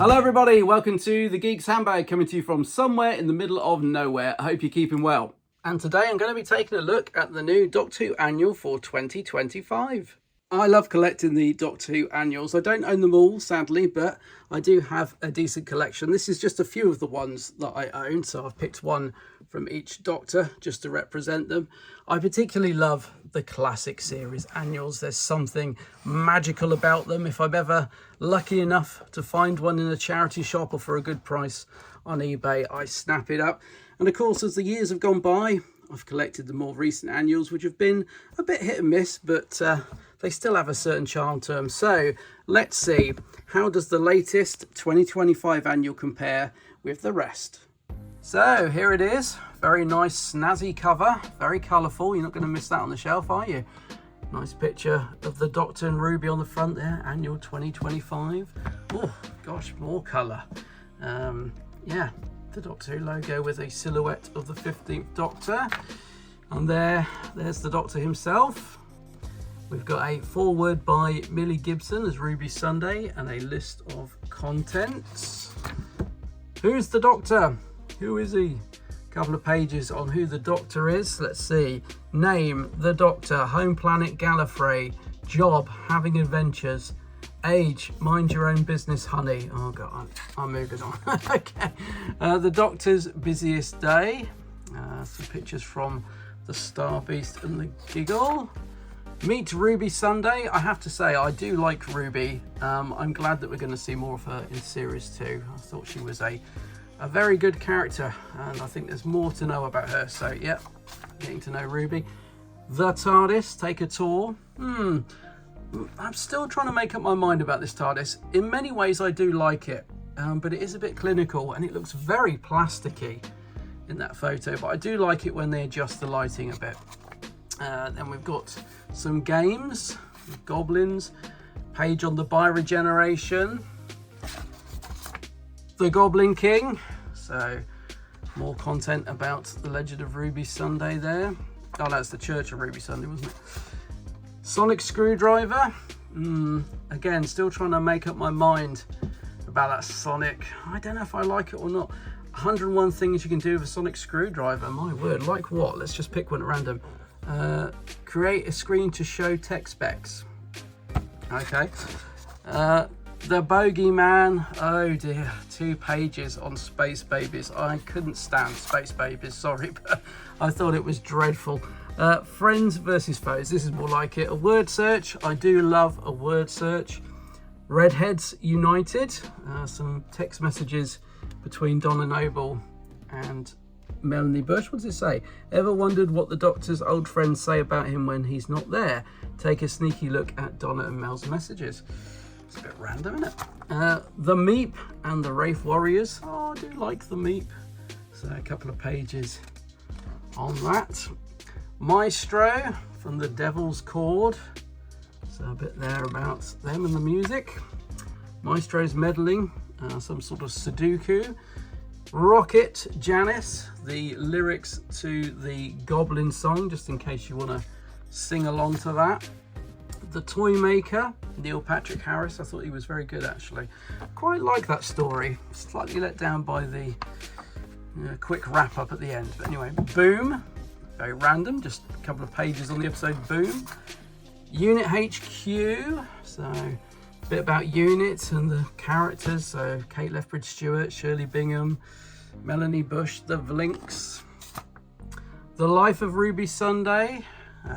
Hello everybody, welcome to the Geeks Handbag, coming to you from somewhere in the middle of nowhere. I hope you're keeping well. And today I'm going to be taking a look at the new Doctor Who annual for 2025. I love collecting the Doctor Who annuals. I don't own them all, sadly, but I do have a decent collection. This is just a few of the ones that I own, so I've picked one from each Doctor just to represent them. I particularly love the classic series annuals. There's something magical about them. If I'm ever lucky enough to find one in a charity shop or for a good price on eBay, I snap it up. And of course, as the years have gone by, I've collected the more recent annuals, which have been a bit hit and miss, but they still have a certain charm to them. So let's see, how does the latest 2025 annual compare with the rest? So here it is, very nice snazzy cover, very colourful. You're not going to miss that on the shelf, are you? Nice picture of the Doctor and Ruby on the front there, annual 2025. Oh gosh, more colour. Yeah, the Doctor Who logo with a silhouette of the 15th Doctor. And there's the Doctor himself. We've got a foreword by Millie Gibson as Ruby Sunday and a list of contents. Who's the Doctor? Who is he? A couple of pages on who the Doctor is. Let's see. Name, the Doctor. Home planet, Gallifrey. Job, having adventures. Age, mind your own business, honey. Oh God, I'm moving on. Okay. The Doctor's busiest day. Some pictures from the Star Beast and the Giggle. Meet Ruby Sunday. I have to say, I do like Ruby. I'm glad that we're going to see more of her in series 2. I thought she was a very good character, and I think there's more to know about her. So yeah, getting to know Ruby. The TARDIS, take a tour. I'm still trying to make up my mind about this TARDIS. In many ways I do like it, but it is a bit clinical and it looks very plasticky in that photo, but I do like it when they adjust the lighting a bit. Then we've got some games, Goblins, page on the bioregeneration, the Goblin King, so more content about the Legend of Ruby Sunday there. Oh, that's the Church of Ruby Sunday, wasn't it? Sonic Screwdriver. Again, still trying to make up my mind about that Sonic. I don't know if I like it or not. 101 things you can do with a Sonic Screwdriver. My word, like what? Let's just pick one at random. Create a screen to show tech specs. Okay. The Bogeyman. Oh dear, 2 pages on Space Babies. I couldn't stand Space Babies, sorry, but I thought it was dreadful. Friends versus foes. This is more like it. A word search. I do love a word search. Redheads United. Some text messages between Donna Noble and Melanie Bush. What does it say? Ever wondered what the Doctor's old friends say about him when he's not there? Take a sneaky look at Donna and Mel's messages. It's a bit random, isn't it? The Meep and the Wraith Warriors. Oh, I do like the Meep. So a couple of pages on that. Maestro from the Devil's Chord. So a bit there about them and the music. Maestro's meddling, some sort of Sudoku. Rocket Janice, the lyrics to the Goblin song, just in case you want to sing along to that. The Toy Maker, Neil Patrick Harris. I thought he was very good, actually. Quite like that story. Slightly let down by the quick wrap up at the end. But anyway, Boom, very random, just a couple of pages on the episode Boom. Unit HQ, so a bit about Unit and the characters. So Kate Lethbridge-Stewart, Shirley Bingham, Melanie Bush, the Vlinks. The Life of Ruby Sunday,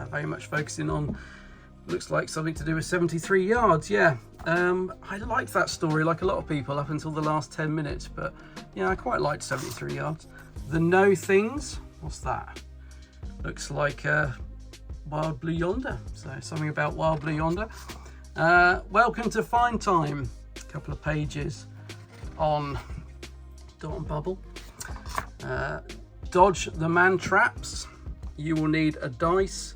very much focusing on, looks like something to do with 73 yards. Yeah, I liked that story like a lot of people up until the last 10 minutes, but yeah, I quite liked 73 yards. The No Things, what's that? Looks like Wild Blue Yonder, so something about Wild Blue Yonder. Welcome to Fine Time, a couple of pages on Dot and Bubble. Dodge the Man Traps. You will need a dice,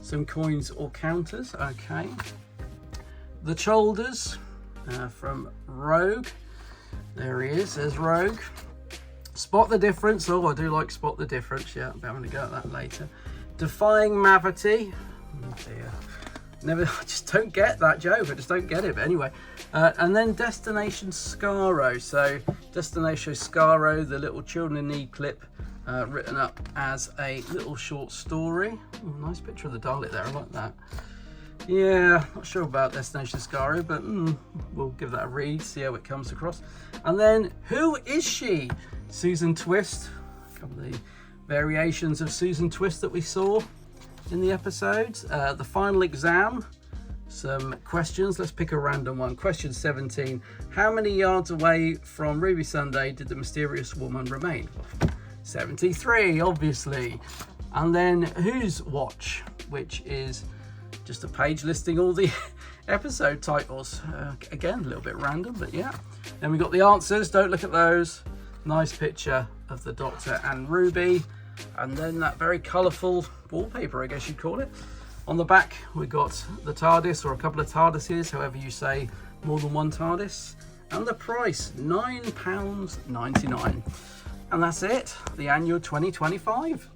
some coins or counters. Okay. The Choulders from Rogue. There he is, there's Rogue. Spot the Difference. Oh, I do like Spot the Difference. Yeah, I'm going to go at that later. Defying Mavity. Oh dear. Never, I just don't get that joke. I just don't get it. But anyway, and then Destination Skaro. So Destination Skaro, the Little Children in Need clip, written up as a little short story. Oh, nice picture of the Dalek there. I like that. Yeah, not sure about Destination Skaro, but we'll give that a read, see how it comes across. And then, who is she? Susan Twist. A couple of the variations of Susan Twist that we saw in the episodes. The final exam, some questions. Let's pick a random one. Question 17. How many yards away from Ruby Sunday did the mysterious woman remain? 73, obviously. And then Whose Watch, which is just a page listing all the episode titles. Again, a little bit random, but yeah. Then we got the answers. Don't look at those. Nice picture of the Doctor and Ruby. And then that very colourful wallpaper, I guess you'd call it. On the back, we got the TARDIS, or a couple of TARDISes, however you say, more than one TARDIS. And the price, £9.99. And that's it, the annual 2025.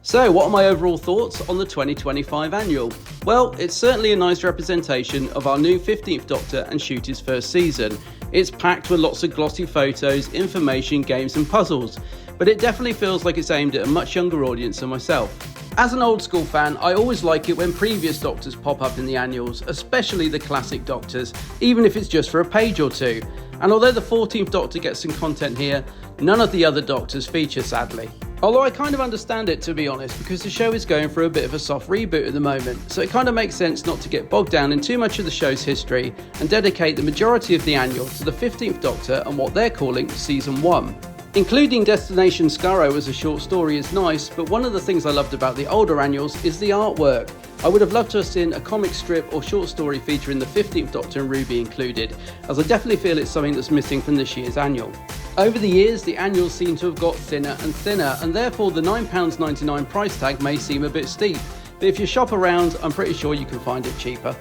So, what are my overall thoughts on the 2025 annual? Well, it's certainly a nice representation of our new 15th Doctor and Ncuti's first season. It's packed with lots of glossy photos, information, games and puzzles, but it definitely feels like it's aimed at a much younger audience than myself. As an old school fan, I always like it when previous Doctors pop up in the annuals, especially the classic Doctors, even if it's just for a page or two. And although the 14th Doctor gets some content here, none of the other Doctors feature, sadly. Although I kind of understand it, to be honest, because the show is going through a bit of a soft reboot at the moment, so it kind of makes sense not to get bogged down in too much of the show's history and dedicate the majority of the annual to the 15th Doctor and what they're calling Season 1. Including Destination Skaro as a short story is nice, but one of the things I loved about the older annuals is the artwork. I would have loved to have seen a comic strip or short story featuring the 15th Doctor and Ruby included, as I definitely feel it's something that's missing from this year's annual. Over the years, the annuals seem to have got thinner and thinner, and therefore the £9.99 price tag may seem a bit steep, but if you shop around, I'm pretty sure you can find it cheaper.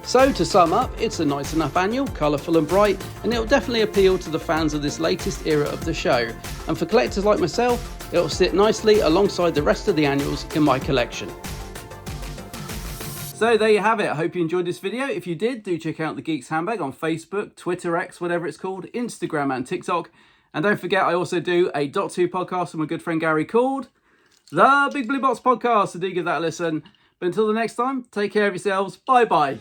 So to sum up, it's a nice enough annual, colourful and bright, and it'll definitely appeal to the fans of this latest era of the show. And for collectors like myself, it'll sit nicely alongside the rest of the annuals in my collection. So there you have it. I hope you enjoyed this video. If you did, do check out The Geek's Handbag on Facebook, Twitter, X, whatever it's called, Instagram and TikTok. And don't forget, I also do a Doctor Who podcast with my good friend Gary called The Big Blue Box Podcast, so do give that a listen. But until the next time, take care of yourselves. Bye-bye.